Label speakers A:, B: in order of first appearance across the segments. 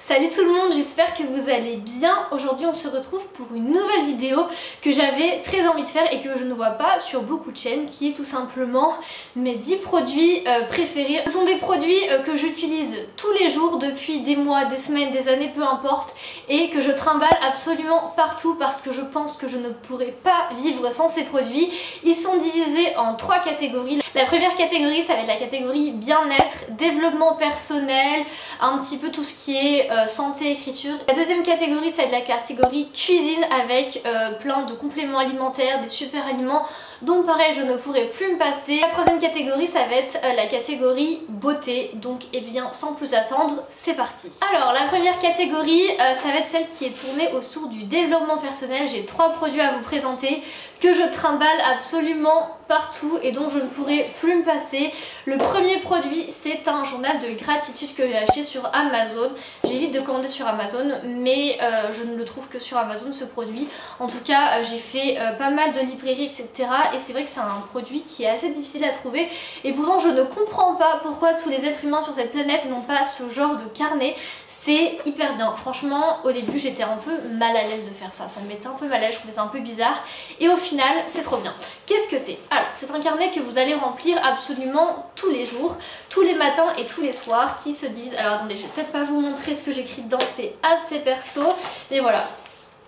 A: Salut tout le monde, j'espère que vous allez bien. Aujourd'hui on se retrouve pour une nouvelle vidéo que j'avais très envie de faire et que je ne vois pas sur beaucoup de chaînes, qui est tout simplement mes 10 produits préférés. Ce sont des produits que j'utilise tous les jours depuis des mois, des semaines, des années, peu importe, et que je trimballe absolument partout parce que je pense que je ne pourrais pas vivre sans ces produits. Ils sont divisés en 3 catégories. La première catégorie, ça va être la catégorie bien-être, développement personnel, un petit peu tout ce qui est santé, écriture. La deuxième catégorie, ça va être la catégorie cuisine avec plein de compléments alimentaires, des super aliments dont pareil je ne pourrais plus me passer. La troisième catégorie, ça va être la catégorie beauté. Donc eh bien sans plus attendre, c'est parti. Alors la première catégorie, ça va être celle qui est tournée autour du développement personnel. J'ai 3 produits à vous présenter que je trimballe absolument partout et dont je ne pourrais plus me passer. Le premier produit, c'est un journal de gratitude que j'ai acheté sur Amazon. J'évite de commander sur Amazon, mais je ne le trouve que sur Amazon ce produit. En tout cas, j'ai fait pas mal de librairies, etc. Et c'est vrai que c'est un produit qui est assez difficile à trouver. Et pourtant, je ne comprends pas pourquoi tous les êtres humains sur cette planète n'ont pas ce genre de carnet. C'est hyper bien. Franchement, au début, j'étais un peu mal à l'aise de faire ça. Ça me mettait un peu mal à l'aise, je trouvais ça un peu bizarre. Et au final, c'est trop bien. Qu'est-ce que c'est? Alors, c'est un carnet que vous allez remplir absolument tous les jours, tous les matins et tous les soirs, qui se divise. Alors attendez, je vais peut-être pas vous montrer ce que j'écris dedans, c'est assez perso, mais voilà,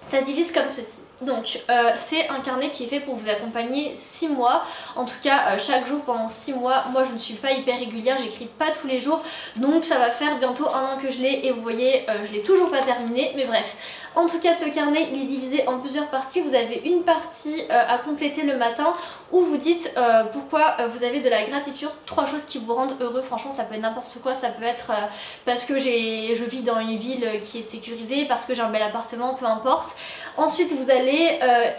A: ça se divise comme ceci. Donc c'est un carnet qui est fait pour vous accompagner 6 mois, en tout cas chaque jour pendant 6 mois. Moi je ne suis pas hyper régulière, j'écris pas tous les jours, donc ça va faire bientôt 1 an que je l'ai et vous voyez je l'ai toujours pas terminé, mais bref. En tout cas ce carnet il est divisé en plusieurs parties. Vous avez une partie à compléter le matin où vous dites pourquoi vous avez de la gratitude, 3 choses qui vous rendent heureux. Franchement ça peut être n'importe quoi, ça peut être parce que je vis dans une ville qui est sécurisée, parce que j'ai un bel appartement, peu importe. Ensuite vous allez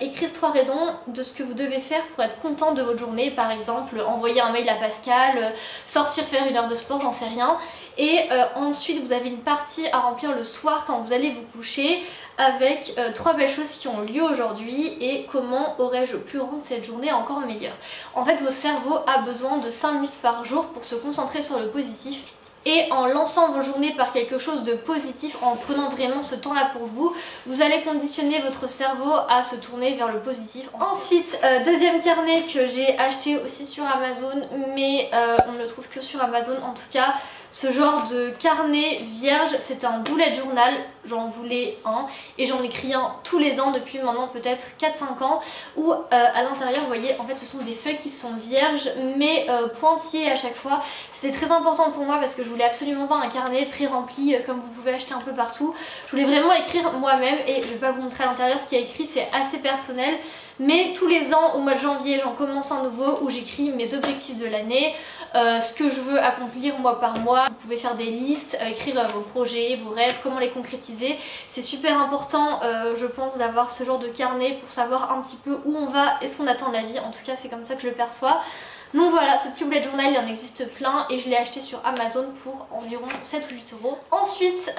A: écrire 3 raisons de ce que vous devez faire pour être content de votre journée. Par exemple envoyer un mail à Pascal, sortir faire 1 heure de sport, j'en sais rien. Et ensuite vous avez une partie à remplir le soir quand vous allez vous coucher avec 3 belles choses qui ont lieu aujourd'hui et comment aurais-je pu rendre cette journée encore meilleure. En fait votre cerveau a besoin de 5 minutes par jour pour se concentrer sur le positif. Et en lançant vos journées par quelque chose de positif, en prenant vraiment ce temps là pour vous, vous allez conditionner votre cerveau à se tourner vers le positif. Ensuite, deuxième carnet que j'ai acheté aussi sur Amazon, mais on ne le trouve que sur Amazon en tout cas. Ce genre de carnet vierge, c'est un bullet journal, j'en voulais un et j'en écris un tous les ans depuis maintenant peut-être 4-5 ans, où à l'intérieur vous voyez en fait ce sont des feuilles qui sont vierges mais pointillées à chaque fois. C'était très important pour moi parce que je voulais absolument pas un carnet pré-rempli comme vous pouvez acheter un peu partout. Je voulais vraiment écrire moi-même et je vais pas vous montrer à l'intérieur ce qu'il y a écrit, c'est assez personnel. Mais tous les ans au mois de janvier j'en commence un nouveau où j'écris mes objectifs de l'année, ce que je veux accomplir mois par mois. Vous pouvez faire des listes, écrire vos projets, vos rêves, comment les concrétiser. C'est super important je pense d'avoir ce genre de carnet pour savoir un petit peu où on va et ce qu'on attend de la vie. En tout cas c'est comme ça que je le perçois. Donc voilà, ce petit bullet journal il en existe plein et je l'ai acheté sur Amazon pour environ 7 ou 8 euros. Ensuite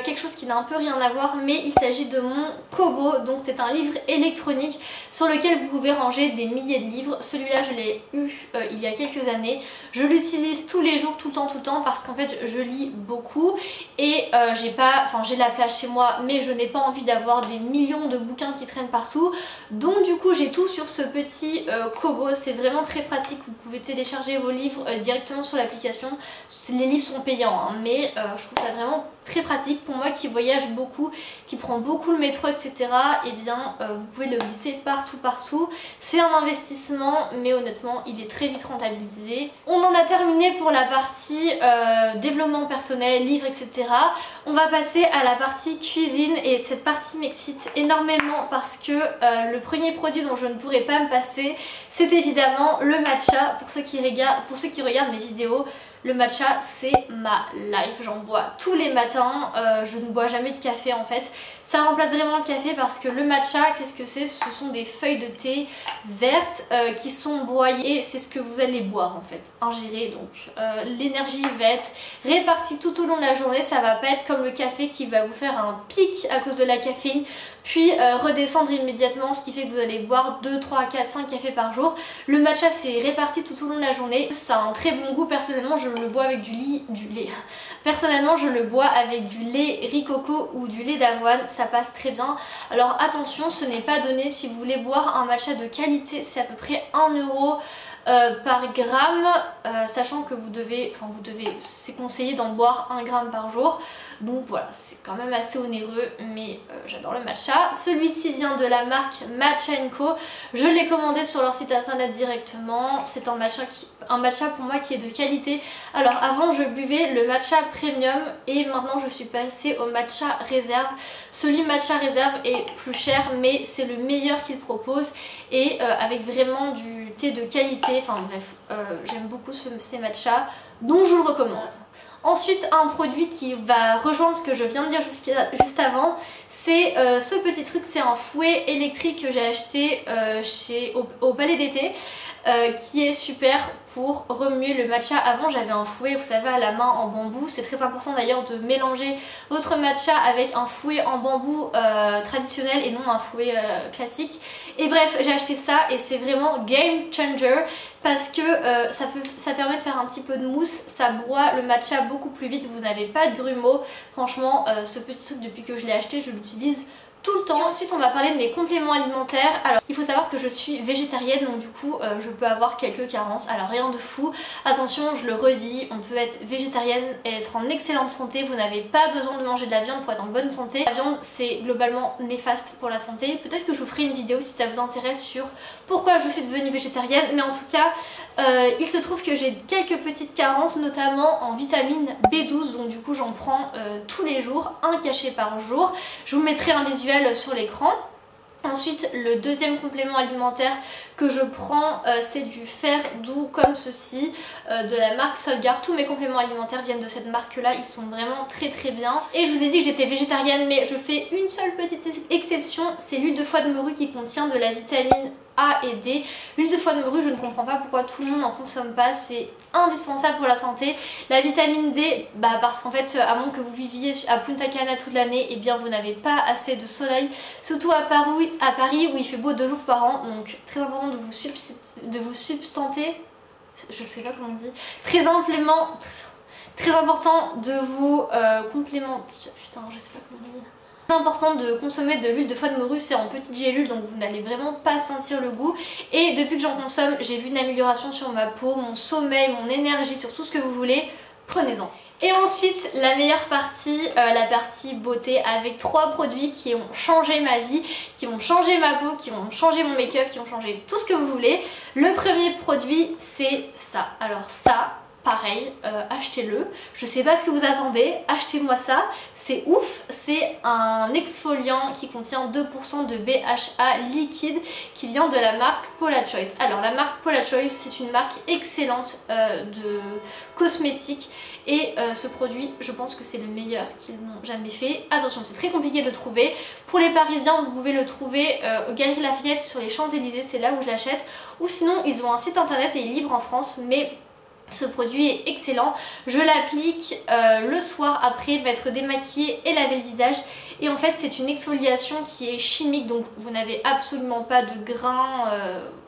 A: quelque chose qui n'a un peu rien à voir, mais il s'agit de mon Kobo. Donc c'est un livre électronique sur lequel vous pouvez ranger des milliers de livres. Celui-là je l'ai eu il y a quelques années. Je l'utilise tous les jours, tout le temps parce qu'en fait je lis beaucoup et j'ai la place chez moi mais je n'ai pas envie d'avoir des millions de bouquins qui traînent partout. Donc du coup j'ai tout sur ce petit Kobo, c'est vraiment très pratique. Vous pouvez télécharger vos livres directement sur l'application. Les livres sont payants hein, mais je trouve ça vraiment très pratique. Pour moi qui voyage beaucoup, qui prend beaucoup le métro etc, et bien vous pouvez le glisser partout. C'est un investissement mais honnêtement il est très vite rentabilisé. On en a terminé pour la partie développement personnel, livres etc. On va passer à la partie cuisine et cette partie m'excite énormément parce que le premier produit dont je ne pourrais pas me passer c'est évidemment le matcha. Pour ceux qui regardent mes vidéos, le matcha c'est ma life, j'en bois tous les matins, je ne bois jamais de café en fait. Ça remplace vraiment le café parce que le matcha, qu'est-ce que c'est? Ce sont des feuilles de thé vertes qui sont broyées, c'est ce que vous allez boire en fait, ingérer. Donc l'énergie va être répartie tout au long de la journée, ça va pas être comme le café qui va vous faire un pic à cause de la caféine puis redescendre immédiatement, ce qui fait que vous allez boire 2, 3, 4, 5 cafés par jour. Le matcha c'est réparti tout au long de la journée, ça a un très bon goût, personnellement je le bois avec du lait. Personnellement je le bois avec du lait riz coco ou du lait d'avoine, ça passe très bien. Alors attention, ce n'est pas donné, si vous voulez boire un matcha de qualité c'est à peu près 1 euro par gramme, sachant que c'est conseillé d'en boire 1 gramme par jour. Donc voilà, c'est quand même assez onéreux, mais j'adore le matcha. Celui-ci vient de la marque Matcha & Co. Je l'ai commandé sur leur site internet directement. C'est un matcha pour moi qui est de qualité. Alors avant je buvais le matcha premium et maintenant je suis passée au matcha réserve. Celui matcha réserve est plus cher mais c'est le meilleur qu'il propose et avec vraiment du thé de qualité. Enfin bref, j'aime beaucoup ces matchas, donc je vous le recommande. Ensuite, un produit qui va rejoindre ce que je viens de dire juste avant, c'est ce petit truc, c'est un fouet électrique que j'ai acheté au Palais d'été, qui est super pour remuer le matcha. Avant j'avais un fouet, vous savez, à la main en bambou. C'est très important d'ailleurs de mélanger votre matcha avec un fouet en bambou traditionnel et non un fouet classique. Et bref, j'ai acheté ça et c'est vraiment game changer parce que ça permet de faire un petit peu de mousse, ça broie le matcha beaucoup plus vite, vous n'avez pas de grumeaux. Franchement, ce petit truc, depuis que je l'ai acheté, je l'utilise tout le temps. Et ensuite on va parler de mes compléments alimentaires. Alors il faut savoir que je suis végétarienne, donc du coup je peux avoir quelques carences. Alors rien de fou, attention, je le redis, on peut être végétarienne et être en excellente santé. Vous n'avez pas besoin de manger de la viande pour être en bonne santé. La viande c'est globalement néfaste pour la santé. Peut-être que je vous ferai une vidéo si ça vous intéresse sur pourquoi je suis devenue végétarienne, mais en tout cas il se trouve que j'ai quelques petites carences, notamment en vitamine B12, donc du coup j'en prends tous les jours, un cachet par jour. Je vous mettrai un visuel sur l'écran. Ensuite, le deuxième complément alimentaire que je prends, c'est du fer doux comme ceci, de la marque Solgar. Tous mes compléments alimentaires viennent de cette marque là, ils sont vraiment très très bien. Et je vous ai dit que j'étais végétarienne, mais je fais une seule petite exception, c'est l'huile de foie de morue qui contient de la vitamine A et D. L'huile de foie de morue, je ne comprends pas pourquoi tout le monde n'en consomme pas, c'est indispensable pour la santé. La vitamine D, parce qu'en fait, à moins que vous viviez à Punta Cana toute l'année, et bien vous n'avez pas assez de soleil, surtout à Paris où il fait beau 2 jours par an, donc très important de vous substanter, je sais pas comment on dit, très important de vous complémenter, putain je sais pas comment on dit. C'est important de consommer de l'huile de foie de morue, c'est en petites gélules donc vous n'allez vraiment pas sentir le goût. Et depuis que j'en consomme, j'ai vu une amélioration sur ma peau, mon sommeil, mon énergie, sur tout ce que vous voulez, prenez-en. Et ensuite la meilleure partie, la partie beauté, avec 3 produits qui ont changé ma vie, qui ont changé ma peau, qui ont changé mon make-up, qui ont changé tout ce que vous voulez. Le premier produit c'est ça, alors ça pareil, achetez-le, je sais pas ce que vous attendez, achetez-moi ça, c'est ouf, c'est un exfoliant qui contient 2% de BHA liquide qui vient de la marque Paula Choice. Alors la marque Paula Choice c'est une marque excellente de cosmétiques et ce produit je pense que c'est le meilleur qu'ils n'ont jamais fait. Attention, c'est très compliqué de le trouver, pour les Parisiens vous pouvez le trouver aux Galeries Lafayette sur les Champs-Élysées, c'est là où je l'achète, ou sinon ils ont un site internet et ils livrent en France, mais ce produit est excellent, je l'applique le soir après m'être démaquillée et laver le visage. Et en fait c'est une exfoliation qui est chimique, donc vous n'avez absolument pas de grains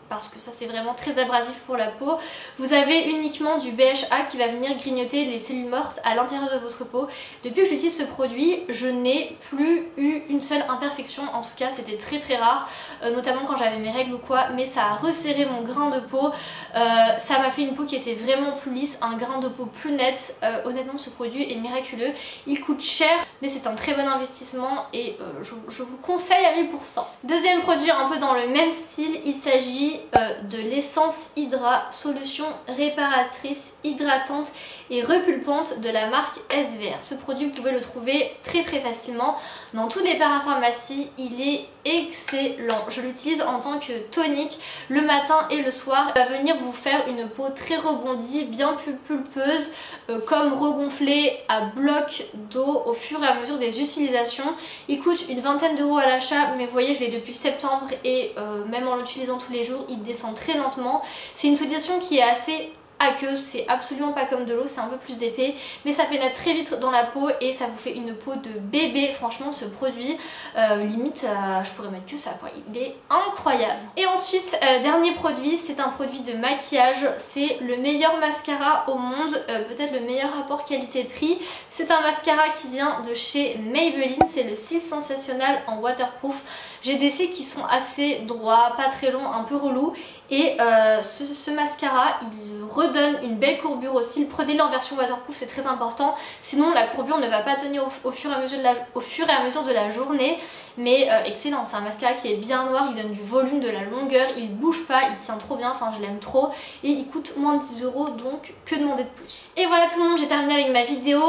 A: parce que ça c'est vraiment très abrasif pour la peau. Vous avez uniquement du BHA qui va venir grignoter les cellules mortes à l'intérieur de votre peau. Depuis que j'utilise ce produit, je n'ai plus eu une seule imperfection, en tout cas c'était très très rare, notamment quand j'avais mes règles ou quoi, mais ça a resserré mon grain de peau, ça m'a fait une peau qui était vraiment plus lisse, un grain de peau plus net. Honnêtement ce produit est miraculeux, il coûte cher mais c'est un très bon investissement et je vous conseille à 1000%. Deuxième produit un peu dans le même style, il s'agit de l'essence Hydra, solution réparatrice, hydratante et repulpante de la marque SVR. Ce produit vous pouvez le trouver très très facilement dans toutes les parapharmacies, il est excellent. Je l'utilise en tant que tonique le matin et le soir. Il va venir vous faire une peau très rebondie, bien plus pulpeuse, comme regonflée à bloc d'eau au fur et à mesure des utilisations. Il coûte une vingtaine d'euros à l'achat, mais vous voyez je l'ai depuis septembre et même en l'utilisant tous les jours il descend très lentement. C'est une solution qui est assez aqueuse, c'est absolument pas comme de l'eau, c'est un peu plus épais, mais ça pénètre très vite dans la peau et ça vous fait une peau de bébé. Franchement ce produit, limite je pourrais mettre que ça quoi, il est incroyable. Et ensuite dernier produit, c'est un produit de maquillage, c'est le meilleur mascara au monde, peut-être le meilleur rapport qualité-prix. C'est un mascara qui vient de chez Maybelline, c'est le Cils Sensationnel en waterproof. J'ai des cils qui sont assez droits, pas très longs, un peu relous, et ce mascara il redonne une belle courbure aux cils. Prenez-le en version waterproof, c'est très important, sinon la courbure ne va pas tenir au fur et à mesure de la journée. Mais excellent, c'est un mascara qui est bien noir, il donne du volume, de la longueur, il bouge pas, il tient trop bien, enfin je l'aime trop, et il coûte moins de 10 €, donc que demander de plus. Et voilà tout le monde, j'ai terminé avec ma vidéo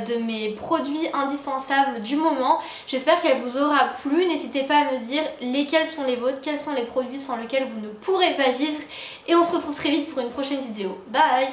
A: de mes produits indispensables du moment. J'espère qu'elle vous aura plu, n'hésitez pas à me dire lesquels sont les vôtres, quels sont les produits sans lesquels vous ne pourrez pas vivre, et on se retrouve très vite pour une prochaine vidéo. Bye!